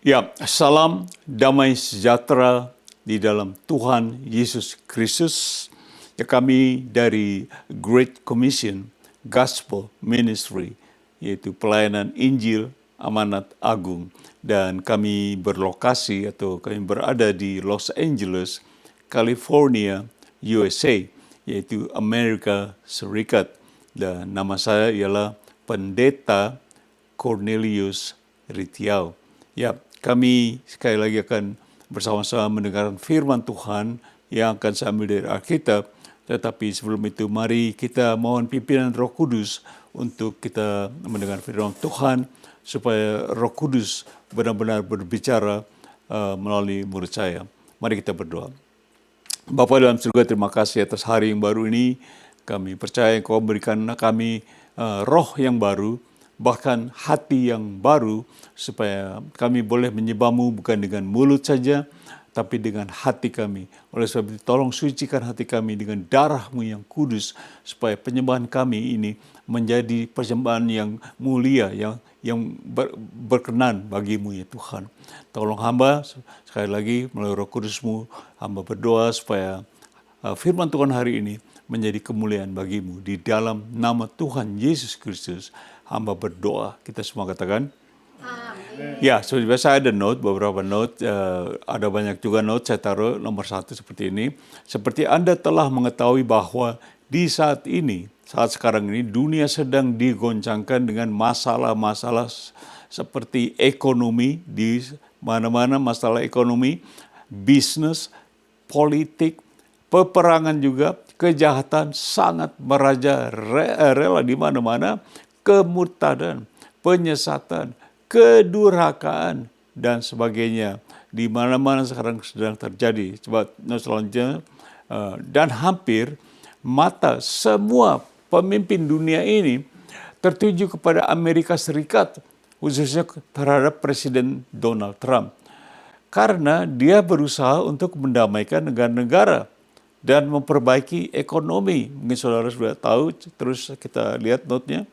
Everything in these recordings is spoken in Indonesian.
Ya, salam damai sejahtera di dalam Tuhan Yesus Kristus. Ya, kami dari Great Commission Gospel Ministry, yaitu pelayanan Injil Amanat Agung. Dan kami berlokasi atau kami berada di Los Angeles, California, USA, yaitu Amerika Serikat. Dan nama saya ialah Pendeta Cornelius Ritiau. Ya, kami sekali lagi akan bersama-sama mendengarkan firman Tuhan yang akan saya ambil dari Alkitab. Tetapi sebelum itu mari kita mohon pimpinan Roh Kudus untuk kita mendengar firman Tuhan supaya Roh Kudus benar-benar berbicara melalui murid saya. Mari kita berdoa. Bapa dalam surga, terima kasih atas hari yang baru ini. Kami percaya Engkau memberikan kami roh yang baru, bahkan hati yang baru, supaya kami boleh menyembah-Mu bukan dengan mulut saja, tapi dengan hati kami. Oleh sebab itu, tolong sucikan hati kami dengan darah-Mu yang kudus, supaya penyembahan kami ini menjadi persembahan yang mulia, yang berkenan bagi-Mu, ya Tuhan. Tolong hamba, sekali lagi, melalui Roh Kudus-Mu, hamba berdoa supaya firman Tuhan hari ini menjadi kemuliaan bagi-Mu. Di dalam nama Tuhan Yesus Kristus, hamba berdoa. Kita semua katakan, amin. Ya, seperti biasa ada note, beberapa note. Ada banyak juga note, saya taruh nomor 1 seperti ini. Seperti Anda telah mengetahui bahwa di saat ini, saat sekarang ini, dunia sedang digoncangkan dengan masalah-masalah seperti ekonomi, di mana-mana masalah ekonomi, bisnis, politik, peperangan juga, kejahatan sangat merajalela di mana-mana, kemurtadan, penyesatan, kedurhakaan, dan sebagainya. Di mana-mana sekarang sedang terjadi. Coba selanjutnya, dan hampir mata semua pemimpin dunia ini tertuju kepada Amerika Serikat, khususnya terhadap Presiden Donald Trump. Karena dia berusaha untuk mendamaikan negara-negara dan memperbaiki ekonomi. Mungkin saudara sudah tahu, terus kita lihat notenya.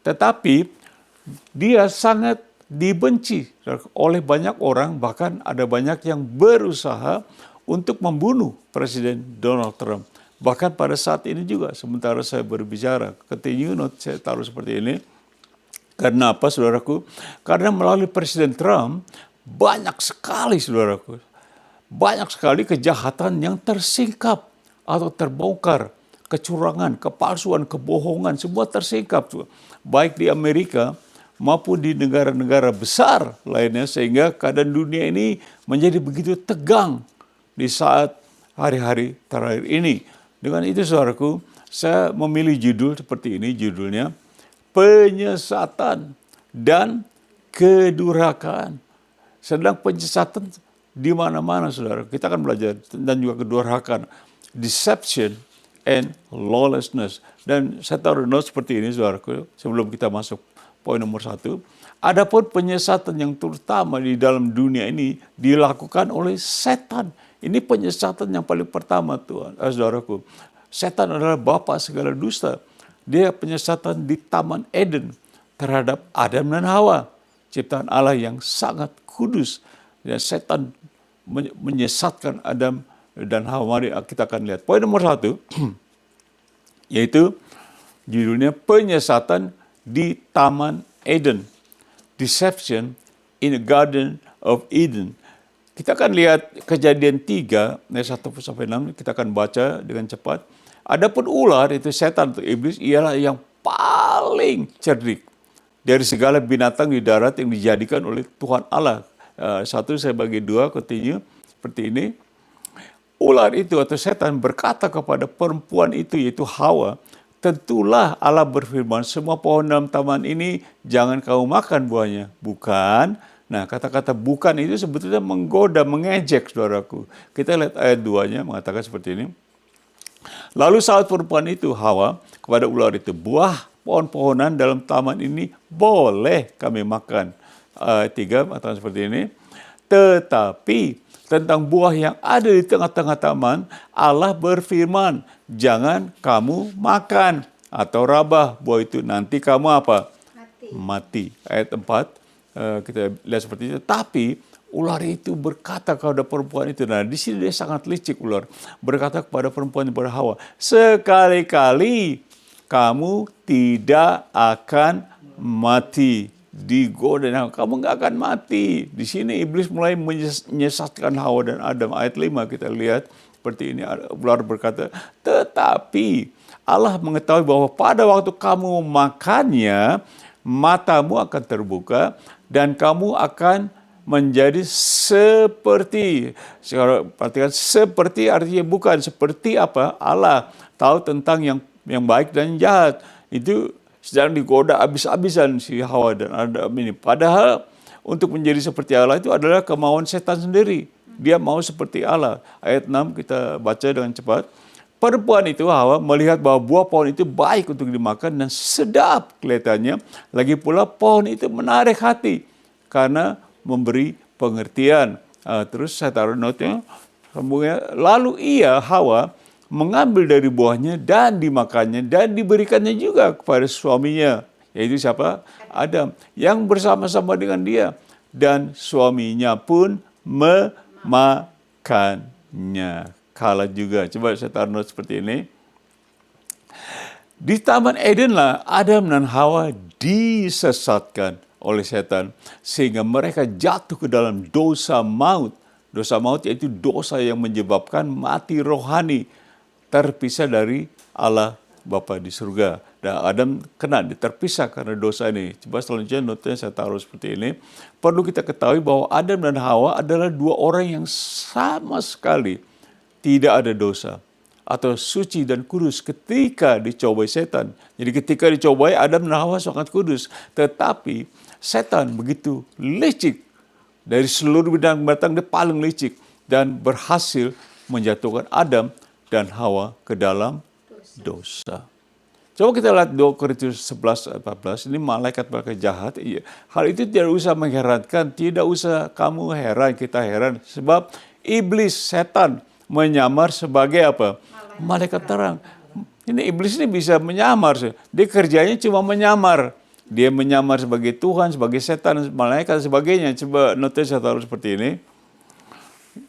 Tetapi dia sangat dibenci oleh banyak orang, bahkan ada banyak yang berusaha untuk membunuh Presiden Donald Trump. Bahkan pada saat ini juga, sementara saya berbicara, continue note saya taruh seperti ini. Karena apa, saudaraku? Karena melalui Presiden Trump, banyak sekali, saudaraku, banyak sekali kejahatan yang tersingkap atau terbongkar. Kecurangan, kepalsuan, kebohongan, semua tersingkap. Baik di Amerika maupun di negara-negara besar lainnya. Sehingga keadaan dunia ini menjadi begitu tegang di saat hari-hari terakhir ini. Dengan itu, saudaraku, saya memilih judul seperti ini, judulnya Penyesatan dan Kedurhakaan. Sedang penyesatan di mana-mana, saudara. Kita akan belajar dan juga kedurhakaan, deception and lawlessness. Dan saya taruh note seperti ini, saudaraku, sebelum kita masuk poin nomor 1. Adapun penyesatan yang terutama di dalam dunia ini dilakukan oleh setan. Ini penyesatan yang paling pertama, Tuhan, saudaraku. Setan adalah bapa segala dusta. Dia penyesatan di Taman Eden terhadap Adam dan Hawa, ciptaan Allah yang sangat kudus. Dan setan menyesatkan Adam dan Hawa. Mari kita akan lihat. Poin nomor 1, yaitu judulnya Penyesatan di Taman Eden. Deception in the Garden of Eden. Kita akan lihat Kejadian 3, ayat 1-6, kita akan baca dengan cepat. Adapun ular, itu setan atau iblis, ialah yang paling cerdik dari segala binatang di darat yang dijadikan oleh Tuhan Allah. Satu saya bagi 2, continue seperti ini. Ular itu atau setan berkata kepada perempuan itu, yaitu Hawa, tentulah Allah berfirman, semua pohon dalam taman ini jangan kamu makan buahnya. Bukan. Nah, kata-kata bukan itu sebetulnya menggoda, mengejek, saudaraku. Kita lihat ayat 2-nya mengatakan seperti ini. Lalu saat perempuan itu, Hawa, kepada ular itu, buah pohon-pohonan dalam taman ini boleh kami makan. 3 mengatakan seperti ini. Tetapi tentang buah yang ada di tengah-tengah taman, Allah berfirman, jangan kamu makan atau rabah buah itu, nanti kamu apa? Mati. Ayat 4. kita lihat seperti itu. Tapi ular itu berkata kepada perempuan itu, nah di sini dia sangat licik ular, berkata kepada perempuan kepada Hawa, sekali-kali kamu tidak akan mati. Digoda, kamu nggak akan mati. Di sini iblis mulai menyesatkan Hawa dan Adam. Ayat 5 kita lihat seperti ini. Ular berkata, tetapi Allah mengetahui bahwa pada waktu kamu makannya, matamu akan terbuka dan kamu akan menjadi seperti, sekarang perhatikan, seperti artinya bukan seperti apa, Allah tahu tentang yang baik dan jahat. Itu sedang digoda habis-habisan si Hawa dan Adam ini. Padahal untuk menjadi seperti Allah itu adalah kemauan setan sendiri. Dia mau seperti Allah. Ayat 6 kita baca dengan cepat. Perempuan itu, Hawa, melihat bahwa buah pohon itu baik untuk dimakan dan sedap kelihatannya. Lagi pula pohon itu menarik hati karena memberi pengertian. Terus saya taruh notnya. Lalu ia, Hawa, mengambil dari buahnya dan dimakannya dan diberikannya juga kepada suaminya. Yaitu siapa? Adam. Yang bersama-sama dengan dia. Dan suaminya pun memakannya. Kalah juga. Coba saya taruh note seperti ini. Di Taman Eden lah Adam dan Hawa disesatkan oleh setan. Sehingga mereka jatuh ke dalam dosa maut. Dosa maut yaitu dosa yang menyebabkan mati rohani. Terpisah dari Allah Bapa di surga. Dan Adam terpisah karena dosa ini. Coba selanjutnya notanya saya taruh seperti ini. Perlu kita ketahui bahwa Adam dan Hawa adalah dua orang yang sama sekali tidak ada dosa atau suci dan kudus ketika dicobai setan. Jadi ketika dicobai Adam dan Hawa sangat kudus. Tetapi setan begitu licik. Dari seluruh binatang dia paling licik. Dan berhasil menjatuhkan Adam dan Hawa ke dalam dosa. Coba kita lihat 2 Korintus 11-14. Ini malaikat jahat. Iya. Hal itu tidak usah mengherankan. Tidak usah kamu heran, kita heran. Sebab iblis, setan, menyamar sebagai apa? Malaikat terang. Ini iblis ini bisa menyamar. Dia kerjanya cuma menyamar. Dia menyamar sebagai Tuhan, sebagai setan, malaikat, dan sebagainya. Coba notanya saya taruh seperti ini.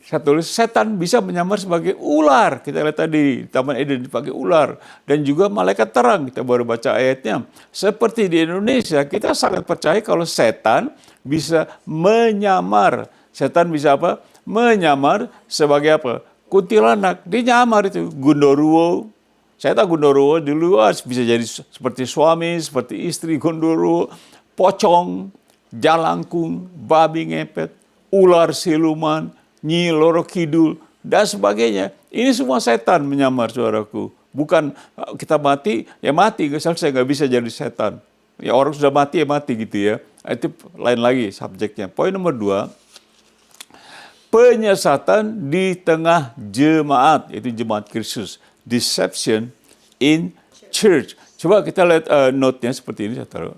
Saya tulis, setan bisa menyamar sebagai ular. Kita lihat tadi, Taman Eden dipakai ular. Dan juga malaikat terang, kita baru baca ayatnya. Seperti di Indonesia, kita sangat percaya kalau setan bisa menyamar. Setan bisa apa? Menyamar sebagai apa? Kuntilanak. Dia nyamar itu. Gondoruo. Saya tahu Gondoruo di luar bisa jadi seperti suami, seperti istri Gondoruo. Pocong, jalangkung, babi ngepet, ular siluman, Nyi Loro Kidul, dan sebagainya. Ini semua setan menyamar, saudaraku. Bukan kita mati, ya mati. Saya nggak bisa jadi setan. Ya orang sudah mati, ya mati gitu ya. Itu lain lagi subjeknya. Poin nomor 2, penyesatan di tengah jemaat, yaitu jemaat Kristus. Deception in church. Coba kita lihat note-nya seperti ini, saya taruh.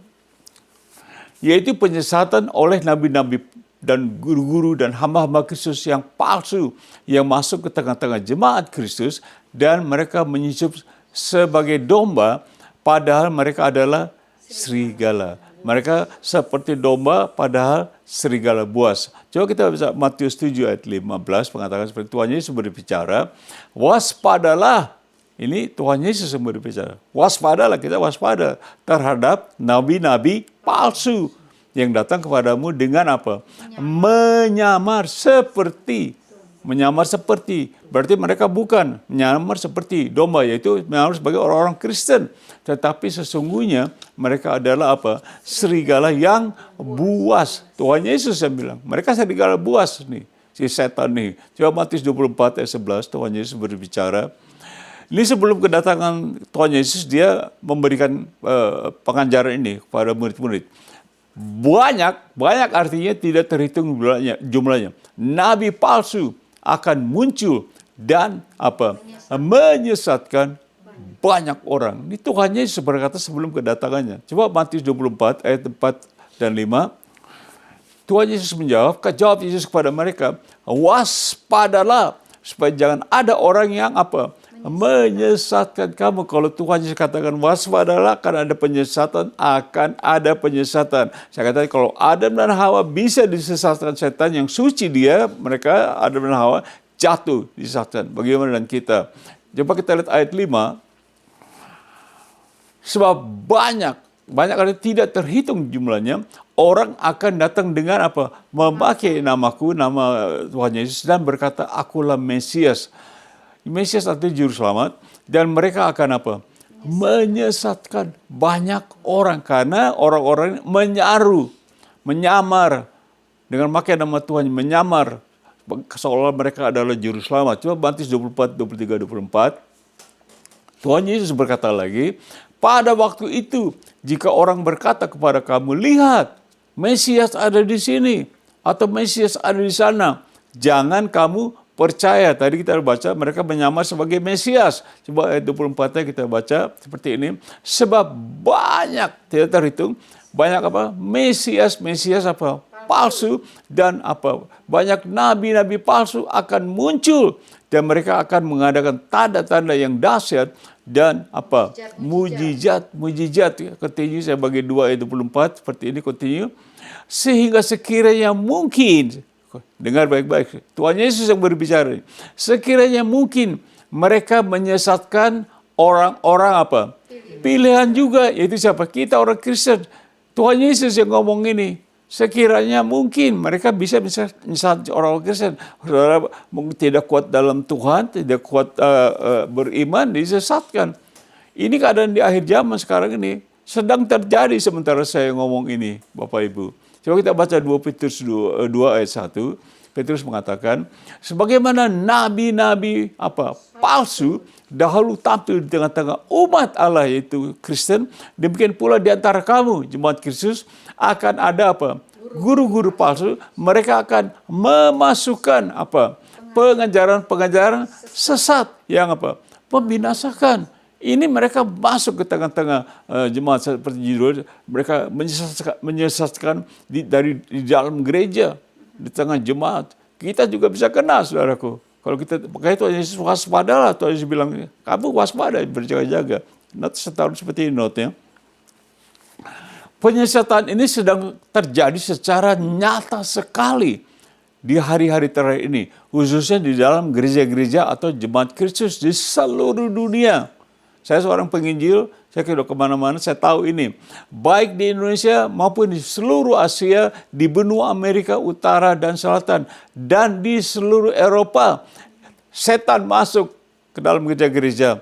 Yaitu penyesatan oleh nabi-nabi dan guru-guru dan hamba-hamba Kristus yang palsu yang masuk ke tengah-tengah jemaat Kristus dan mereka menyusup sebagai domba padahal mereka adalah serigala. Mereka seperti domba padahal serigala buas. Coba kita bisa Matius 7 ayat 15 mengatakan seperti Tuhan Yesus berbicara, waspadalah. Ini Tuhan Yesus yang berbicara. Waspadalah, kita waspada terhadap nabi-nabi palsu yang datang kepadamu dengan apa? Menyamar seperti. Menyamar seperti. Berarti mereka bukan menyamar seperti domba, yaitu menyamar sebagai orang-orang Kristen. Tetapi sesungguhnya mereka adalah apa? Serigala yang buas. Tuhan Yesus yang bilang, mereka serigala buas nih, si setan nih. Coba Matius 24 ayat 11, Tuhan Yesus berbicara. Ini sebelum kedatangan Tuhan Yesus, dia memberikan pengajaran ini kepada murid-murid. Banyak artinya tidak terhitung jumlahnya. Nabi palsu akan muncul dan apa? Menyesatkan banyak orang. Ini Tuhan Yesus berkata sebelum kedatangannya. Coba Matius 24 ayat 4 dan 5. Tuhan Yesus menjawab, jawab Yesus kepada mereka, waspadalah supaya jangan ada orang yang apa? menyesatkan kamu. Kalau Tuhan Yesus katakan waspadalah, akan ada penyesatan, akan ada penyesatan. Saya katakan kalau Adam dan Hawa bisa disesatkan setan, yang suci mereka Adam dan Hawa jatuh disesatkan. Bagaimana dengan kita? Coba kita lihat ayat 5. Sebab banyak kali tidak terhitung jumlahnya, orang akan datang dengan apa? Memakai namaku, nama Tuhan Yesus, dan berkata, akulah Mesias. Mesias artinya juru selamat, dan mereka akan apa? Menyesatkan banyak orang, karena orang-orang menyamar dengan memakai nama Tuhan, menyamar seolah mereka adalah juru selamat. Coba Matius 24, 23, 24. Tuhan Yesus berkata lagi, pada waktu itu jika orang berkata kepada kamu, lihat, Mesias ada di sini atau Mesias ada di sana, jangan kamu percaya. Tadi kita baca mereka menyamar sebagai Mesias. Coba ayat 24-nya kita baca seperti ini. Sebab banyak, tidak terhitung, banyak apa? Mesias apa? Palsu, dan apa? Banyak nabi-nabi palsu akan muncul, dan mereka akan mengadakan tanda-tanda yang dahsyat dan apa? Mujizat. Continue, saya bagi 2 ayat 24 seperti ini, continue. Sehingga sekiranya mungkin, dengar baik-baik, Tuhan Yesus yang berbicara. Sekiranya mungkin mereka menyesatkan orang-orang apa? Pilihan juga, yaitu siapa? Kita orang Kristen. Tuhan Yesus yang ngomong ini. Sekiranya mungkin mereka bisa menyesatkan orang Kristen. Saudara tidak kuat dalam Tuhan, tidak kuat beriman, disesatkan. Ini keadaan di akhir zaman sekarang ini sedang terjadi sementara saya ngomong ini, Bapak Ibu. Coba kita baca 2 Petrus 2 ayat 1. Petrus mengatakan, sebagaimana nabi-nabi palsu dahulu tampil di tengah-tengah umat Allah yaitu Kristen, demikian pula di antara kamu jemaat Kristus akan ada apa? Guru-guru palsu. Mereka akan memasukkan apa? Pengajaran-pengajaran sesat yang apa? Membinasakan. Ini mereka masuk ke tengah-tengah jemaat seperti judul, mereka menyesatkan di dalam gereja, di tengah jemaat. Kita juga bisa kena, saudaraku. Kalau kita pakai Tuhan Yesus waspadalah, Tuhan Yesus bilang, kamu waspada, berjaga-jaga. Not setahun seperti ini notnya. Penyesatan ini sedang terjadi secara nyata sekali di hari-hari terakhir ini, khususnya di dalam gereja-gereja atau jemaat Kristus di seluruh dunia. Saya seorang penginjil, saya sudah kemana-mana, saya tahu ini. Baik di Indonesia maupun di seluruh Asia, di benua Amerika Utara dan Selatan, dan di seluruh Eropa. Setan masuk ke dalam gereja-gereja.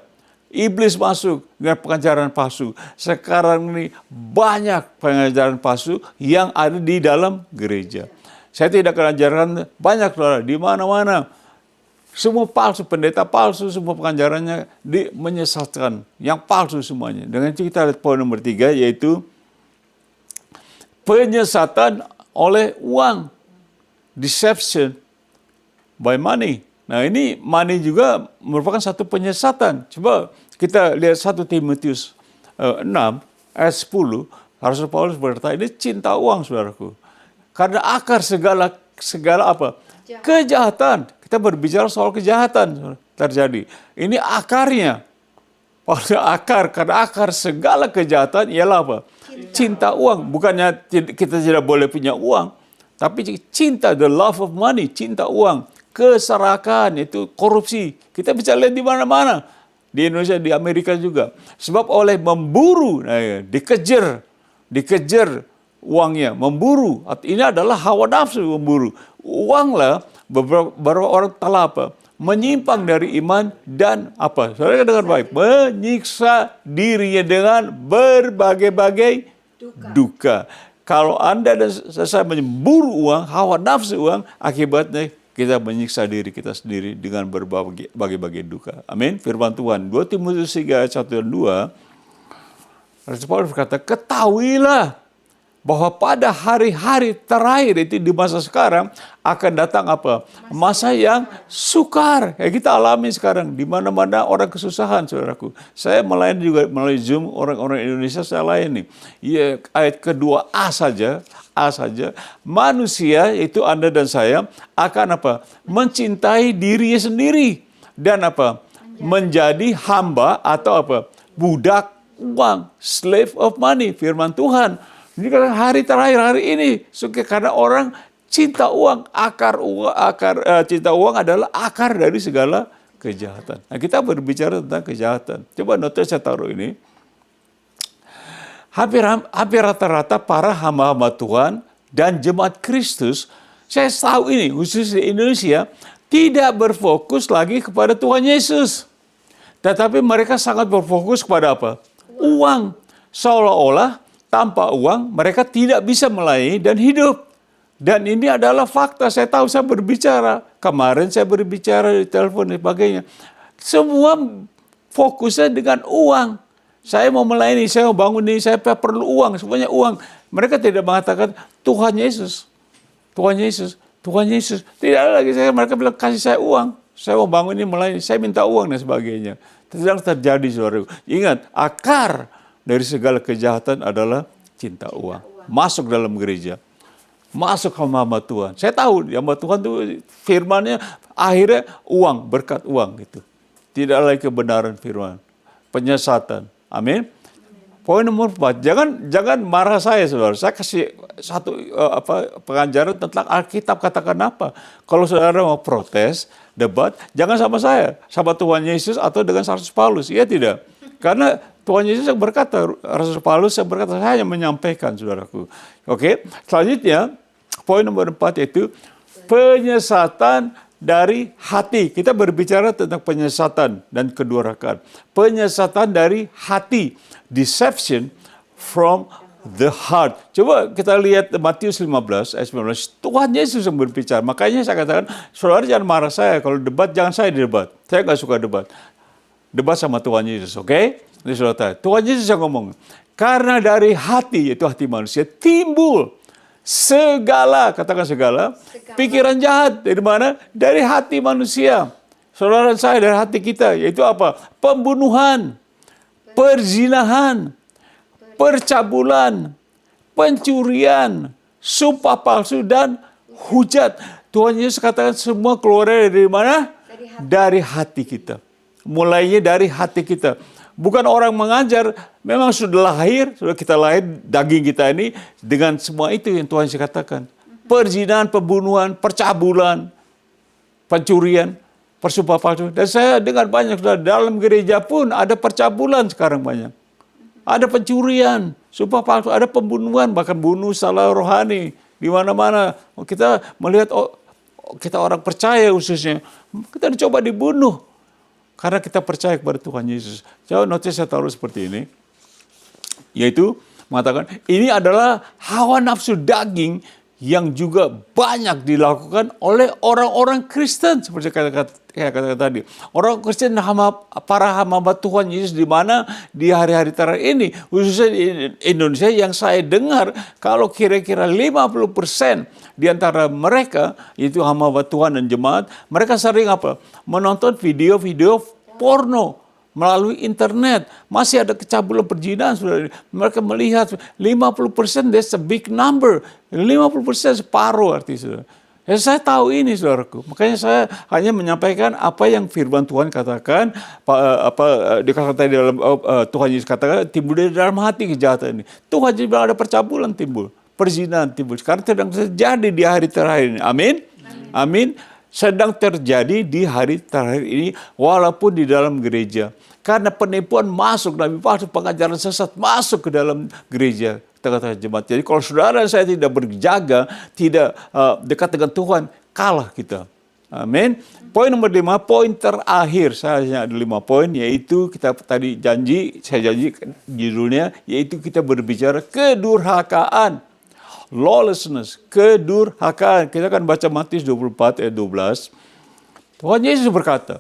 Iblis masuk dengan pengajaran palsu. Sekarang ini banyak pengajaran palsu yang ada di dalam gereja. Saya tidak akan ajarkan banyak, saudara, di mana-mana. Semua palsu, pendeta palsu, semua pengajarannya menyesatkan. Yang palsu semuanya. Dengan kita lihat poin nomor 3, yaitu penyesatan oleh uang. Deception by money. Nah ini money juga merupakan satu penyesatan. Coba kita lihat 1 Timotius 6 ayat 10. Rasul Paulus berkata, ini cinta uang, saudaraku. Karena akar segala apa? Kejahatan. Kita berbicara soal kejahatan terjadi. Ini akarnya. Karena akar segala kejahatan ialah apa? Cinta uang. Bukannya kita tidak boleh punya uang, tapi cinta, the love of money, cinta uang. Keserakan, itu korupsi. Kita bisa lihat di mana-mana. Di Indonesia, di Amerika juga. Sebab oleh memburu, dikejar uangnya, memburu. Ini adalah hawa nafsu memburu. Uanglah beberapa orang telah apa? Menyimpang dari iman dan apa? Saudara dengar baik. Menyiksa dirinya dengan berbagai-bagai duka. Kalau Anda dan saya memburu uang, hawa nafsu uang, akibatnya kita menyiksa diri kita sendiri dengan berbagai-bagai duka. Amin. Firman Tuhan 2 Timotius 3 ayat 1 dan 2. Rasul Paulus berkata, ketahuilah bahwa pada hari-hari terakhir itu di masa sekarang akan datang apa? Masa yang sukar. Ya kita alami sekarang di mana-mana orang kesusahan, saudaraku. Saya melayani juga melalui Zoom orang-orang Indonesia, saya layani. Ya, ayat kedua A saja. Manusia itu Anda dan saya akan apa? Mencintai dirinya sendiri dan apa? menjadi hamba atau apa? Budak uang, slave of money, firman Tuhan. Ini kan hari terakhir hari ini, karena orang cinta uang, cinta uang adalah akar dari segala kejahatan. Nah, kita berbicara tentang kejahatan. Coba notice saya taruh ini. Hampir rata-rata para hamba-hamba Tuhan dan jemaat Kristus, saya tahu ini, khusus di Indonesia, tidak berfokus lagi kepada Tuhan Yesus. Tetapi mereka sangat berfokus kepada apa? Uang. Seolah-olah tanpa uang mereka tidak bisa melayani dan hidup. Dan ini adalah fakta. Saya tahu, saya berbicara. Kemarin saya berbicara di telepon dan sebagainya. Semua fokusnya dengan uang. Saya mau melayani, saya mau bangun ini, saya perlu uang, semuanya uang. Mereka tidak mengatakan Tuhan Yesus. Tuhan Yesus, Tuhan Yesus. Tidak ada lagi, mereka bilang kasih saya uang. Saya mau bangun ini, melayani, saya minta uang dan sebagainya. Sedang terjadi, saudara. Ingat, akar dari segala kejahatan adalah cinta uang. Masuk dalam gereja. Masuk hamba Tuhan. Saya tahu hamba Tuhan itu firmannya akhirnya uang, berkat uang gitu. Tidak lagi kebenaran firman. Penyesatan. Amin. Poin nomor 4, jangan marah saya, saudara. Saya kasih satu pengajaran tentang Alkitab, katakan apa. Kalau saudara mau protes, debat, jangan sama saya, sama Tuhan Yesus atau dengan Rasul Paulus. Iya tidak? Karena Tuhan Yesus yang berkata, Rasul Paulus yang berkata, saya hanya menyampaikan, saudaraku. Oke, selanjutnya poin nomor 4 yaitu penyesatan dari hati. Kita berbicara tentang penyesatan dan kedurhakaan. Penyesatan dari hati. Deception from the heart. Coba kita lihat Matius 15 ayat 19. Tuhan Yesus yang berbicara. Makanya saya katakan, saudara jangan marah saya. Kalau debat, jangan saya debat. Saya nggak suka debat. Debat sama Tuhan Yesus, oke? Ini saudara. Tuhan Yesus yang ngomong. Karena dari hati, yaitu hati manusia, timbul segala, katakan segala, pikiran jahat. Dari mana? Dari hati manusia. Saudara saya, dari hati kita. Yaitu apa? Pembunuhan, perzinahan, percabulan, pencurian, sumpah palsu, dan hujat. Tuhan Yesus katakan semua keluar dari mana? Dari hati kita. Mulainya dari hati kita. Bukan orang mengajar, memang sudah lahir, sudah kita lahir, daging kita ini dengan semua itu yang Tuhan katakan. Perzinahan, pembunuhan, percabulan, pencurian, persumpah palsu. Dan saya dengar banyak, sudah dalam gereja pun ada percabulan sekarang banyak. Ada pencurian, sumpah palsu, ada pembunuhan, bahkan bunuh salah rohani. Di mana-mana kita melihat, kita orang percaya khususnya, kita dicoba dibunuh. Karena kita percaya kepada Tuhan Yesus. Coba notice saya taruh seperti ini. Yaitu mengatakan ini adalah hawa nafsu daging yang juga banyak dilakukan oleh orang-orang Kristen. Seperti kata tadi. Orang Kristen, para hamba Tuhan Yesus di mana di hari-hari terakhir ini. Khususnya di Indonesia yang saya dengar. Kalau kira-kira 50% di antara mereka, yaitu hamba Tuhan dan jemaat, mereka sering apa? Menonton video-video porno melalui internet. Masih ada kecabulan perjinahan, saudara. Mereka melihat 50%, that's a big number. 50% separuh arti, saudara. Ya, saya tahu ini, saudaraku. Makanya saya hanya menyampaikan apa yang firman Tuhan katakan, dikatakan tadi dalam Tuhan Yesus katakan, timbul dari dalam hati kejahatan ini. Tuhan Yesus bilang ada percabulan timbul. Perzinahan timbul. Sekarang sedang terjadi di hari terakhir ini. Amin? Amin. Sedang terjadi di hari terakhir ini walaupun di dalam gereja. Karena penipuan masuk, nabi palsu, pengajaran sesat masuk ke dalam gereja. Kata jemaat. Jadi kalau saudara saya tidak berjaga, tidak dekat dengan Tuhan, kalah kita. Amin. Poin nomor 5, poin terakhir. Saya hanya ada 5 poin, yaitu kita tadi saya janji judulnya, yaitu kita berbicara kedurhakaan. Lawlessness, kedurhakaan. Kita akan baca Matius 24 ayat 12. Tuhan Yesus berkata,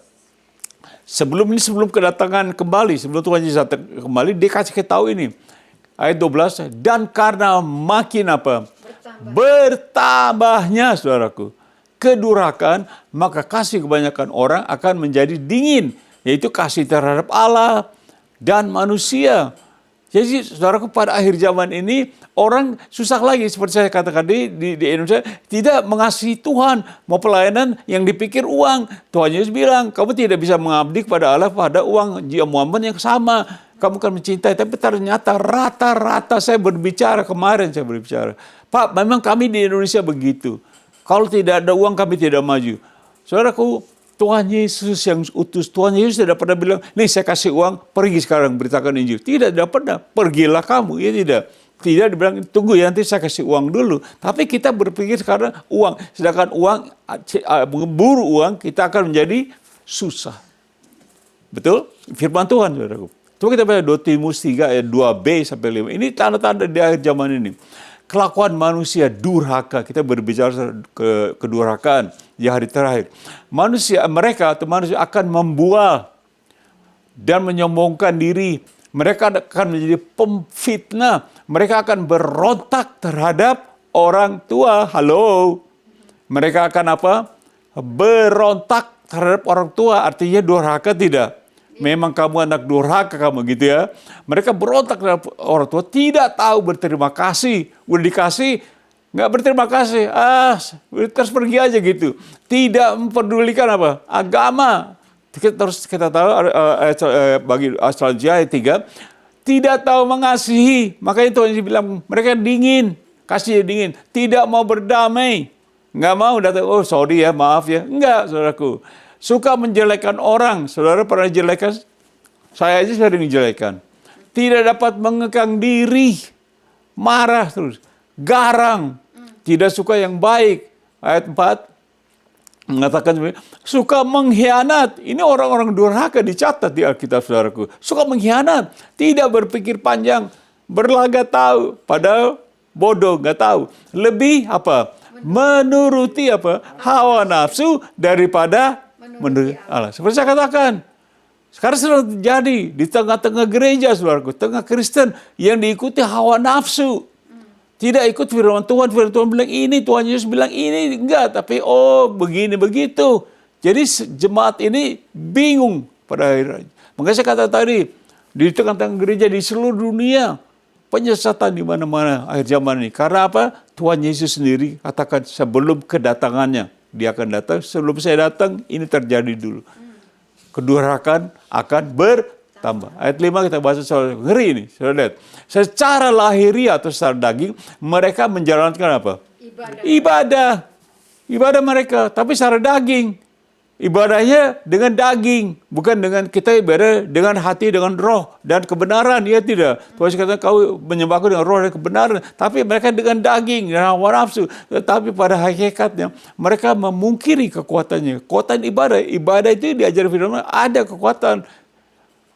sebelum kedatangan kembali, sebelum Tuhan Yesus datang kembali, dia kasih tahu ini. Ayat 12, dan karena makin apa? Bertambahnya, saudaraku, kedurhakaan, maka kasih kebanyakan orang akan menjadi dingin. Yaitu kasih terhadap Allah dan manusia. Jadi saudaraku, pada akhir zaman ini orang susah lagi, seperti saya katakan di Indonesia, tidak mengasihi Tuhan, mau pelayanan yang dipikir uang. Tuhan Yesus bilang, kamu tidak bisa mengabdi kepada Allah pada uang Muhammad yang sama. Kamu kan mencintai, tapi ternyata rata-rata saya berbicara, Pak, memang kami di Indonesia begitu. Kalau tidak ada uang kami tidak maju. Saudaraku, Tuhan Yesus yang utus, Tuhan Yesus tidak pernah bilang, nih saya kasih uang, pergi sekarang beritakan Injil. Tidak pernah, pergilah kamu. Ya tidak. Tidak dibilang, tunggu ya nanti saya kasih uang dulu. Tapi kita berpikir sekarang uang. Sedangkan uang, memburu uang, kita akan menjadi susah. Betul? Firman Tuhan, saudaraku. Coba kita baca 2 Timotius 3 ayat 2b sampai 5. Ini tanda-tanda di akhir zaman ini. Kelakuan manusia durhaka, kita berbicara kedurhakaan di hari terakhir. Mereka akan membual dan menyombongkan diri. Mereka akan menjadi pemfitnah. Mereka akan berontak terhadap orang tua. Halo. Mereka akan apa? Berontak terhadap orang tua. Artinya durhaka tidak? Memang kamu anak durhaka kamu gitu ya. Mereka berontak terhadap orang tua, tidak tahu berterima kasih. Udah dikasih, nggak berterima kasih. Terus pergi aja gitu. Tidak memperdulikan apa? Agama. Kita tahu bagi selanjutnya ayat 3. Tidak tahu mengasihi. Makanya Tuhan bilang mereka dingin. Kasih dingin. Tidak mau berdamai. Nggak mau datang, oh sorry ya, maaf ya. Enggak, saudaraku. Suka menjelekan orang. Saudara pernah jelekan? Saya aja sering dijelekan. Tidak dapat mengekang diri. Marah terus. Garang. Tidak suka yang baik. Ayat 4 mengatakan suka mengkhianat. Ini orang-orang durhaka dicatat di Alkitab, saudaraku. Suka mengkhianat. Tidak berpikir panjang. Berlagak tahu. Padahal bodoh, nggak tahu. Lebih apa? Menuruti apa? Hawa nafsu daripada menurut Allah. Seperti saya katakan, sekarang sedang terjadi di tengah-tengah gereja, saudaraku, tengah Kristen yang diikuti hawa nafsu. Tidak ikut firman Tuhan. Firman Tuhan bilang ini, Tuhan Yesus bilang ini, enggak. Tapi begini, begitu. Jadi jemaat ini bingung pada akhirnya. Makanya saya kata tadi, di tengah-tengah gereja di seluruh dunia, penyesatan di mana-mana akhir zaman ini. Karena apa? Tuhan Yesus sendiri katakan sebelum kedatangannya. Dia akan datang, sebelum saya datang, ini terjadi dulu. Kedurhakaan akan bertambah. Ayat 5 kita bahas soal ngeri ini. Saudara lihat. Secara lahiriah atau secara daging, mereka menjalankan apa? Ibadah mereka, tapi secara daging. Ibadahnya dengan daging, bukan dengan kita ibadah dengan hati, dengan roh dan kebenaran. Ya tidak. Tuhan kata kau menyembahku dengan roh dan kebenaran, tapi mereka dengan daging dan hawa nafsu. Tetapi pada hakikatnya mereka memungkiri kekuatannya. Kekuatan ibadah itu diajar firman ada kekuatan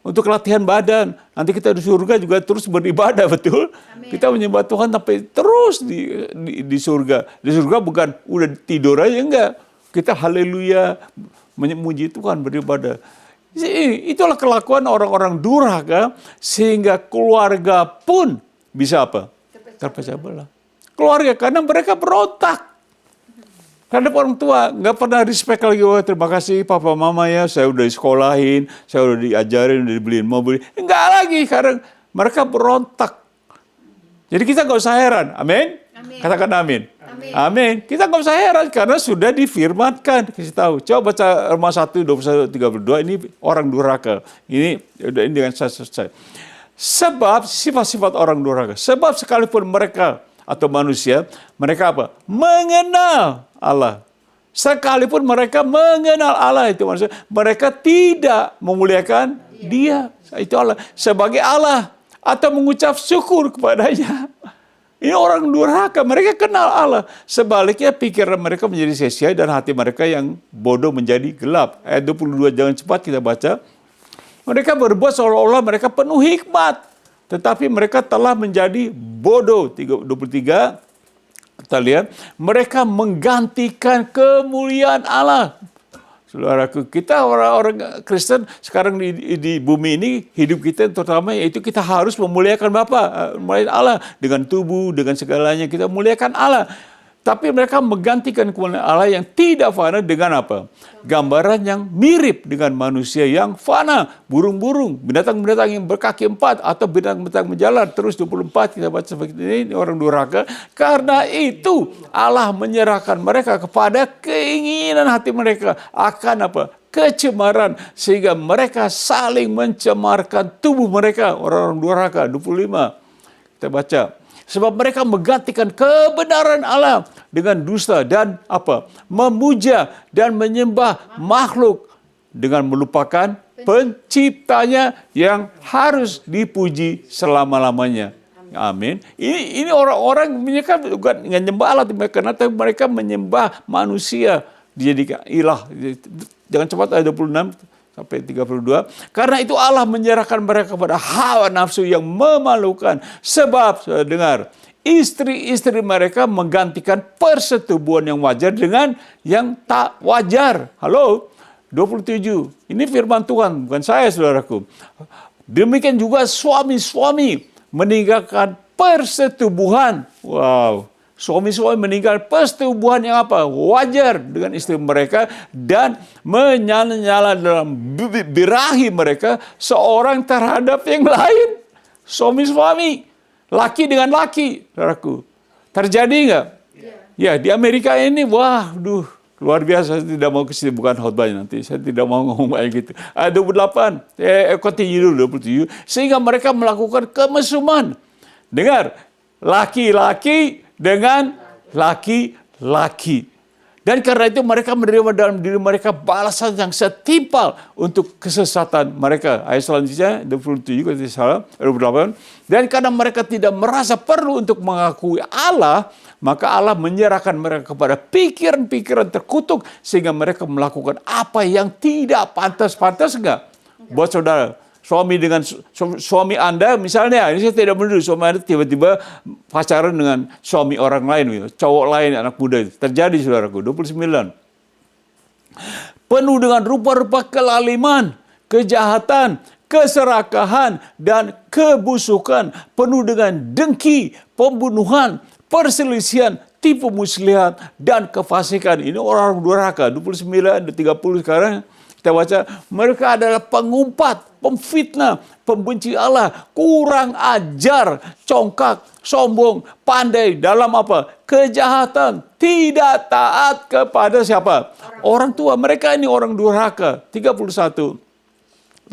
untuk latihan badan. Nanti kita di surga juga terus beribadah, betul? Amin. Kita menyembah Tuhan sampai terus di surga. Di surga bukan udah tidur aja, enggak. Kita haleluya, memuji Tuhan, beribadah. Itulah kelakuan orang-orang durhaka, sehingga keluarga pun bisa apa? Terpecah belah. Keluarga, karena mereka berontak. Karena orang tua nggak pernah respect lagi. Wah, terima kasih papa mama ya, saya udah disekolahin, saya udah diajarin, udah dibeliin mobil. Enggak lagi, karena mereka berontak. Jadi kita nggak usah heran, amin? Katakan amin. Amin. Kita nggak usah heran karena sudah difirmankan. Kasih tahu. Coba baca Roma 1, 21, 32. Ini orang durhaka. Ini dengan selesai. Sebab sifat-sifat orang durhaka. Sebab sekalipun mereka atau manusia, mereka apa? Mengenal Allah. Sekalipun mereka mengenal Allah itu manusia, mereka tidak memuliakan Dia. Itu Allah sebagai Allah atau mengucap syukur kepadanya. Ini orang durhaka, mereka kenal Allah. Sebaliknya pikiran mereka menjadi sia-sia dan hati mereka yang bodoh menjadi gelap. Ayat 22, jangan cepat kita baca. Mereka berbuat seolah-olah mereka penuh hikmat. Tetapi mereka telah menjadi bodoh. 23, kita lihat. Mereka menggantikan kemuliaan Allah. Saudaraku, kita orang-orang Kristen sekarang di bumi ini, hidup kita terutama yaitu kita harus memuliakan Bapa, memuliakan Allah dengan tubuh, dengan segalanya kita muliakan Allah. Tapi mereka menggantikan kemuliaan Allah yang tidak fana dengan apa? Gambaran yang mirip dengan manusia yang fana. Burung-burung, binatang-binatang yang berkaki 4, atau binatang-binatang menjalar. Terus 24 kita baca seperti ini orang durhaka. Karena itu Allah menyerahkan mereka kepada keinginan hati mereka akan apa? Kecemaran, sehingga mereka saling mencemarkan tubuh mereka, orang-orang durhaka. 25 kita baca, sebab mereka menggantikan kebenaran Allah dengan dusta dan apa? Memuja dan menyembah makhluk dengan melupakan penciptanya yang harus dipuji selama-lamanya. Amin. Ini orang-orang mereka bukan menyembah Allah, tapi mereka menyembah manusia, dijadikan ilah. Jangan cepat, ayat 26 sampai 32. Karena itu Allah menyerahkan mereka kepada hawa nafsu yang memalukan. Sebab, saudara dengar, istri-istri mereka menggantikan persetubuhan yang wajar dengan yang tak wajar. Halo? 27. Ini firman Tuhan, bukan saya, saudaraku. Demikian juga suami-suami meninggalkan persetubuhan. Wow. Suami-suami meninggal persetubuhan yang apa? Wajar dengan istri mereka dan menyala-nyala dalam birahi mereka seorang terhadap yang lain. Suami-suami, laki dengan laki, saudaraku. Terjadi nggak? Ya, di Amerika ini, luar biasa. Saya tidak mau kesibukan khotbahnya nanti. Saya tidak mau ngomong kayak gitu. Ayat 28, continue dulu 27. Sehingga mereka melakukan kemesuman. Dengar, laki-laki dengan laki-laki. Dan karena itu mereka menerima dalam diri mereka balasan yang setimpal untuk kesesatan mereka. Ayat selanjutnya, 27, kalau tidak salah, 28. Dan karena mereka tidak merasa perlu untuk mengakui Allah, maka Allah menyerahkan mereka kepada pikiran-pikiran terkutuk, sehingga mereka melakukan apa yang tidak pantas-pantas enggak? Buat saudara, suami Anda misalnya, ini saya tidak menuduh, suami Anda tiba-tiba pacaran dengan suami orang lain, gitu, cowok lain, anak muda. Terjadi, saudaraku. 29. Penuh dengan rupa-rupa kelaliman, kejahatan, keserakahan, dan kebusukan. Penuh dengan dengki, pembunuhan, perselisihan, tipu muslihat, dan kefasikan. Ini orang durhaka. 29 dan 30 sekarang. Kita baca, mereka adalah pengumpat, pemfitnah, pembenci Allah, kurang ajar, congkak, sombong, pandai dalam apa? Kejahatan, tidak taat kepada siapa? Orang tua. Mereka ini orang durhaka. 31.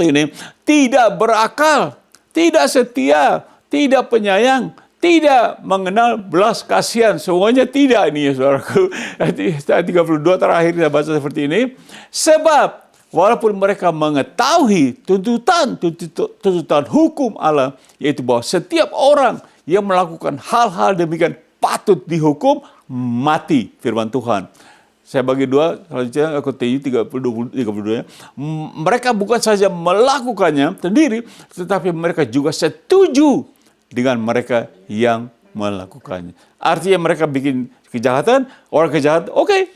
Ini tidak berakal, tidak setia, tidak penyayang, tidak mengenal belas kasihan. Semuanya tidak ini ya, saudaraku. 32 terakhir kita baca seperti ini. Sebab walaupun mereka mengetahui tuntutan hukum Allah, yaitu bahwa setiap orang yang melakukan hal-hal demikian patut dihukum mati, firman Tuhan. Saya bagi dua, selanjutnya aku TU 32. Mereka bukan saja melakukannya sendiri, tetapi mereka juga setuju dengan mereka yang melakukannya. Artinya mereka bikin kejahatan, orang kejahatan, oke,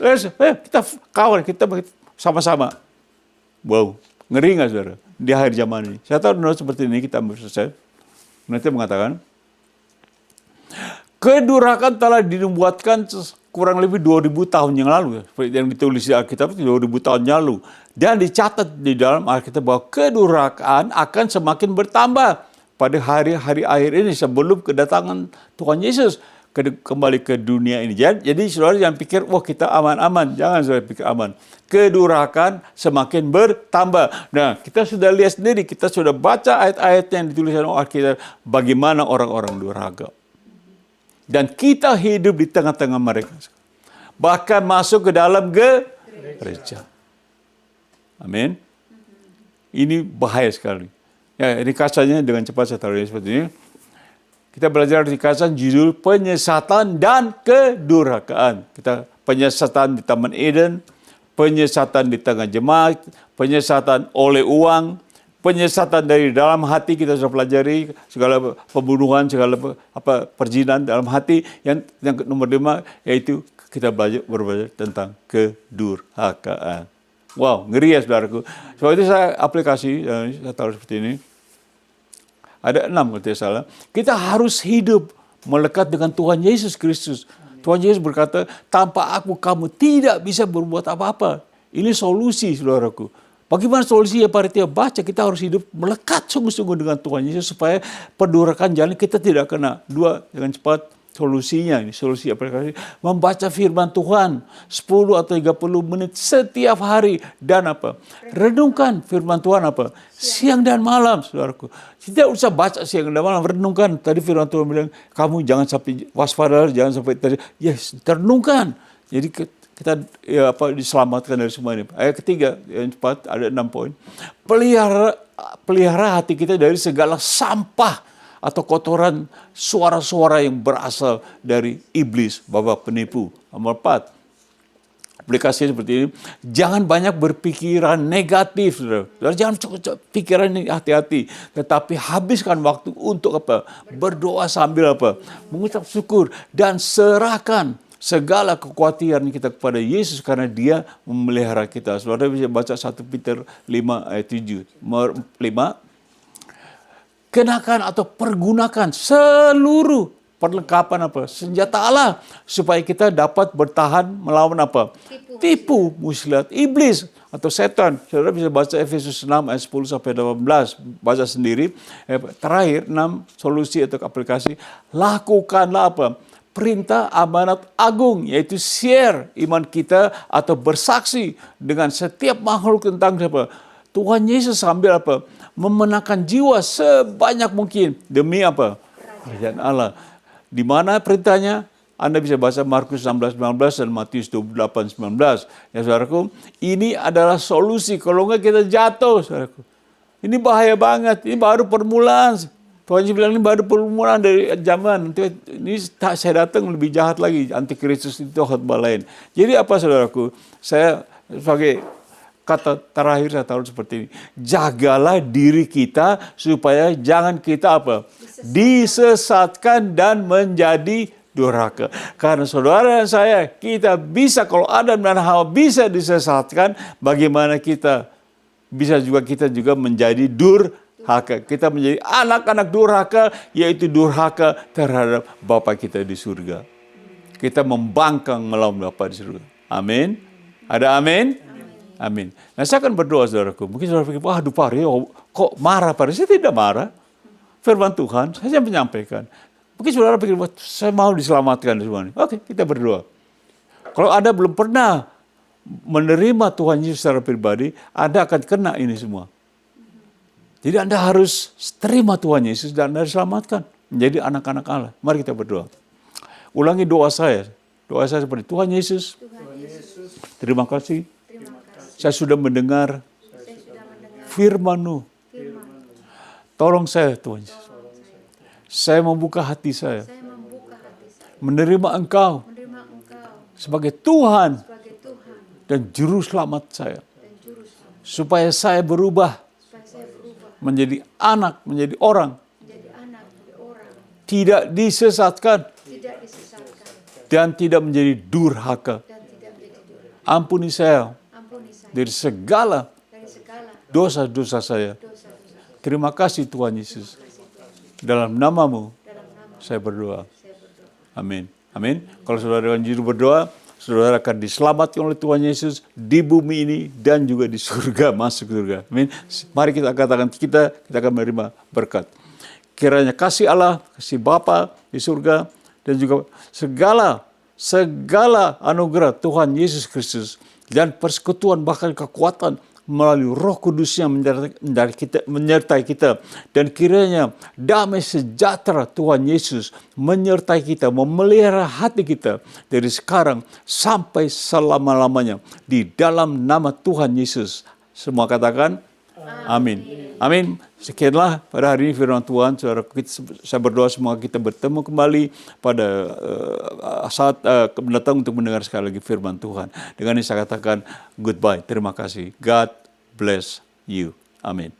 kita kawan, kita sama-sama. Wow, ngeri nggak, saudara? Di akhir zaman ini. Saya tahu seperti ini kita selesai. Nanti mengatakan, kedurhakaan telah dibuatkan kurang lebih 2000 tahun yang lalu. Seperti yang ditulis di Alkitab 2000 tahun yang lalu. Dan dicatat di dalam Alkitab bahwa kedurhakaan akan semakin bertambah pada hari-hari akhir ini sebelum kedatangan Tuhan Yesus kembali ke dunia ini. Jadi saudara jangan pikir, wah kita aman-aman. Jangan saudara pikir aman. Kedurhakaan semakin bertambah. Nah, kita sudah lihat sendiri, kita sudah baca ayat-ayat yang ditulis oleh Alkitab, bagaimana orang-orang durhaka. Dan kita hidup di tengah-tengah mereka. Bahkan masuk ke dalam gereja. Amin. Ini bahaya sekali. Ya, ini kacanya dengan cepat saya taruh seperti ini. Kita belajar di kacasan judul penyesatan dan kedurhakaan. Kita penyesatan di Taman Eden, penyesatan di tengah jemaat, penyesatan oleh uang, penyesatan dari dalam hati. Kita sudah pelajari segala pembunuhan, segala perzinahan dalam hati. Yang nomor 5 yaitu kita belajar tentang kedurhakaan. Wow, ngeri ya saudaraku. Sebab itu saya aplikasi, saya taruh seperti ini. Ada 6 kalau tidak salah. Kita harus hidup melekat dengan Tuhan Yesus Kristus. Tuhan Yesus berkata, tanpa aku kamu tidak bisa berbuat apa-apa. Ini solusi, saudaraku. Bagaimana solusi ya panitia baca? Kita harus hidup melekat sungguh-sungguh dengan Tuhan Yesus supaya perdorakan jalan kita tidak kena. Dua, dengan cepat solusinya. Ini solusi aplikasi. Membaca firman Tuhan 10 atau 30 menit setiap hari. Dan apa? Renungkan firman Tuhan apa? Siang dan malam, saudaraku. Tidak usah baca siang dan malam, renungkan. Tadi firman Tuhan bilang, kamu jangan sampai waspada, jangan sampai yes, renungkan. Jadi kita diselamatkan dari semua ini. Ayat ketiga, yang cepat, ada 6 poin. Pelihara hati kita dari segala sampah atau kotoran suara-suara yang berasal dari iblis, bapa penipu. Nomor 4, aplikasinya seperti ini. Jangan banyak berpikiran negatif. Saudara. Jangan pikiran ini, hati-hati. Tetapi habiskan waktu untuk apa? Berdoa sambil apa? Mengucap syukur dan serahkan segala kekhawatiran kita kepada Yesus karena Dia memelihara kita. Saudara bisa baca 1 Peter 5 ayat 7. 5. Kenakan atau pergunakan seluruh perlengkapan apa? Senjata Allah supaya kita dapat bertahan melawan apa? Tipu muslihat iblis atau setan. Saudara bisa baca Efesus 6 ayat 10 sampai 18. Baca sendiri. Terakhir 6 solusi atau aplikasi. Lakukanlah apa? Perintah amanat agung, yaitu share iman kita atau bersaksi dengan setiap makhluk tentang siapa? Tuhan Yesus sambil apa? Memenangkan jiwa sebanyak mungkin demi apa? Kerajaan Allah. Di mana perintahnya? Anda bisa baca Markus 16:19 dan Matius 28:19. Ya saudaraku, ini adalah solusi. Kalau enggak kita jatuh, saudaraku. Ini bahaya banget. Ini baru permulaan. Tuhan Yesus bilang ini baru permulaan dari zaman. Ini saya datang lebih jahat lagi. Antikristus itu khotbah lain. Jadi apa saudaraku? Saya sebagai kata terakhir saya taruh seperti ini. Jagalah diri kita supaya jangan kita apa? Disesatkan dan menjadi durhaka. Karena saudara dan saya, kita bisa kalau Adam dan Hawa bisa disesatkan, bagaimana kita juga menjadi durhaka. Kita menjadi anak-anak durhaka, yaitu durhaka terhadap Bapa kita di surga. Kita membangkang melawan Bapa di surga. Amin. Ada amin? Amin. Nah, saya akan berdoa, saudaraku. Mungkin saudara pikir, waduh Pak Rio, kok marah Pak Rio? Saya tidak marah. Firman Tuhan, saya menyampaikan. Mungkin saudara pikir, wah, saya mau diselamatkan dari semua ini. Oke, kita berdoa. Kalau Anda belum pernah menerima Tuhan Yesus secara pribadi, Anda akan kena ini semua. Jadi Anda harus terima Tuhan Yesus dan Anda diselamatkan. Menjadi anak-anak Allah. Mari kita berdoa. Ulangi doa saya. Doa saya seperti, Tuhan Yesus, terima kasih. Saya sudah mendengar firman-Mu. Tolong saya, Tuhan Yesus. Saya membuka hati saya. Menerima Engkau sebagai Tuhan dan Juru Selamat saya. Supaya saya berubah menjadi anak, menjadi orang. Tidak disesatkan. Dan tidak menjadi durhaka. Ampuni saya dari segala dosa-dosa saya. Terima kasih Tuhan Yesus. Dalam nama-Mu saya berdoa. Amin. Amin. Kalau saudara dengan jujur berdoa, saudara akan diselamatkan oleh Tuhan Yesus di bumi ini dan juga di surga, masuk surga. Amin. Mari kita katakan kita akan menerima berkat. Kiranya kasih Allah, kasih Bapa di surga dan juga segala anugerah Tuhan Yesus Kristus dan persekutuan bahkan kekuatan melalui Roh Kudus yang menyertai kita. Dan kiranya damai sejahtera Tuhan Yesus menyertai kita, memelihara hati kita dari sekarang sampai selama-lamanya. Di dalam nama Tuhan Yesus. Semua katakan amin. Amin. Sekianlah pada hari ini firman Tuhan. Saya berdoa semoga kita bertemu kembali pada saat mendatang untuk mendengar sekali lagi firman Tuhan. Dengan ini saya katakan goodbye. Terima kasih. God bless you. Amin.